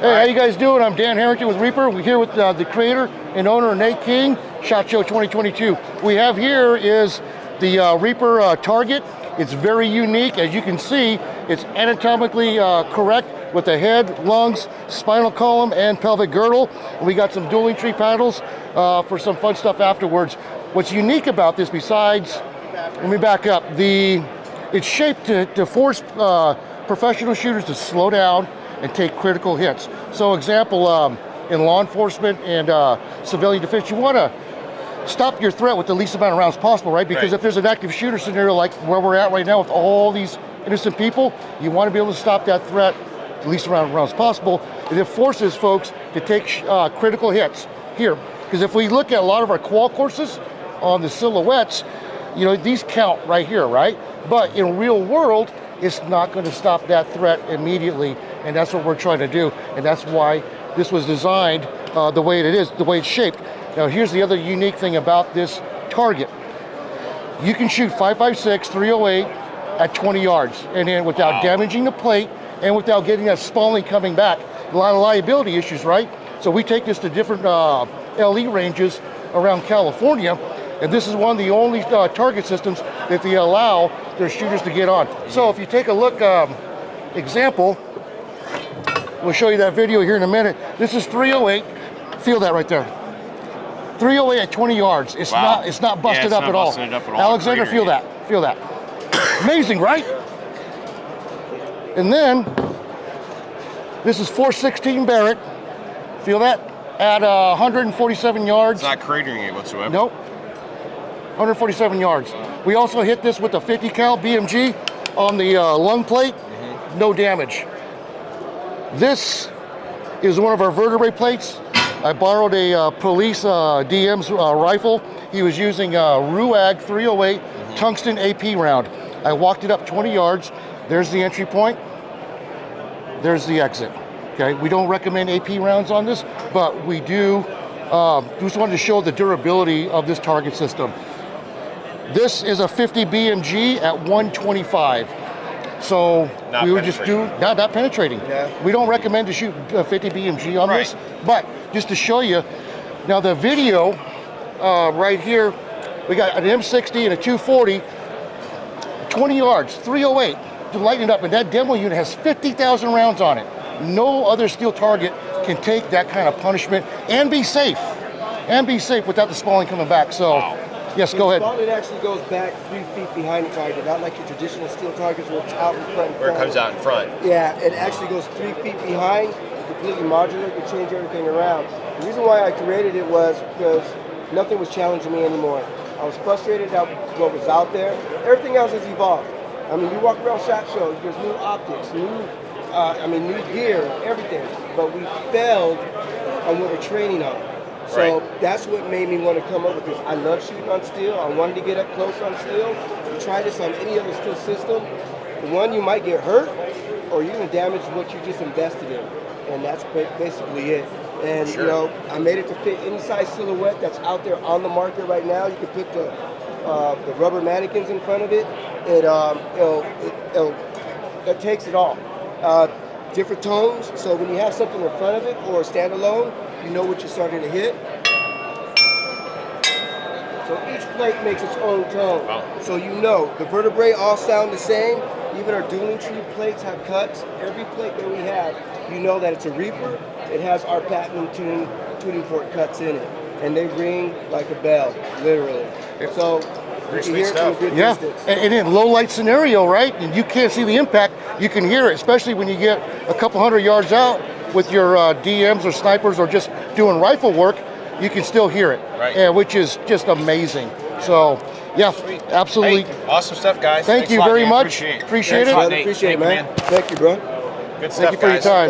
Hey, how you guys doing? I'm Dan Harrington with Reaper. We're here with the creator and owner, Nate King, SHOT Show 2022. We have here is the Reaper Target. It's very unique. As you can see, it's anatomically correct with the head, lungs, spinal column, and pelvic girdle. And we got some dueling tree paddles for some fun stuff afterwards. What's unique about this, besides, let me back up, it's shaped to force professional shooters to slow down and take critical hits. So example, in law enforcement and civilian defense, you want to stop your threat with the least amount of rounds possible, right? Because if there's an active shooter scenario like where we're at right now with all these innocent people, you want to be able to stop that threat the least amount of rounds possible. And it forces folks to take critical hits here. Because if we look at a lot of our qual courses on the silhouettes, you know, these count right here, right? But in real world, it's not going to stop that threat immediately, and that's what we're trying to do, and that's why this was designed the way it is, the way it's shaped. Now, here's the other unique thing about this target. You can shoot 5.56, 308 at 20 yards, and then without damaging the plate and without getting that spalling coming back. A lot of liability issues, right? So we take this to different LE ranges around California, and this is one of the only target systems that they allow their shooters to get on. So if you take a look, example, we'll show you that video here in a minute. This is 308. Feel that right there. 308 at 20 yards. It's not busted up at all. Alexander, feel that. Feel that. Amazing, right? And then this is 416 Barrett. Feel that? At 147 yards. It's not cratering it whatsoever. Nope. 147 yards. We also hit this with a 50 cal BMG on the lung plate. No damage. This is one of our vertebrae plates. I borrowed a police DM's rifle. He was using a RUAG 308 tungsten AP round. I walked it up 20 yards. There's the entry point. There's the exit. Okay, we don't recommend AP rounds on this, but we do. Just wanted to show the durability of this target system. This is a 50 BMG at 125. So we would just do, not penetrating. Yeah. We don't recommend to shoot 50 BMG on this, but just to show you, now the video right here, we got an M60 and a 240, 20 yards, 308 to lighten it up, and that demo unit has 50,000 rounds on it. No other steel target can take that kind of punishment and be safe without the spalling coming back. So. Yes, go ahead. The spalling actually goes back 3 feet behind the target, not like your traditional steel targets where it's out in front. Where it comes out in front. Yeah, it actually goes 3 feet behind, completely modular, you can change everything around. The reason why I created it was because nothing was challenging me anymore. I was frustrated at what was out there. Everything else has evolved. I mean, you walk around SHOT Shows, there's new optics, new gear, everything. But we failed on what we're training on. So that's what made me want to come up with this. I love shooting on steel. I wanted to get up close on steel. You try this on any other steel system, one, you might get hurt, or you're going to damage what you just invested in. And that's basically it. And you know, I made it to fit any size silhouette that's out there on the market right now. You can put the rubber mannequins in front of it. It takes it all. Different tones, so when you have something in front of it or standalone, you know what you're starting to hit. So each plate makes its own tone. So you know, the vertebrae all sound the same. Even our dueling tree plates have cuts. Every plate that we have, you know that it's a Reaper. It has our patent tuning fork cuts in it. And they ring like a bell, literally. So you hear it from a good distance. And in low light scenario, right? And you can't see the impact, you can hear it, especially when you get a couple hundred yards out with your DMs or snipers or just doing rifle work, you can still hear it, which is just amazing. So, yeah, absolutely. Hey, awesome stuff, guys. Thank you very much. Appreciate it. Appreciate it, man. Thank you, bro. Good stuff, Thank you for your time.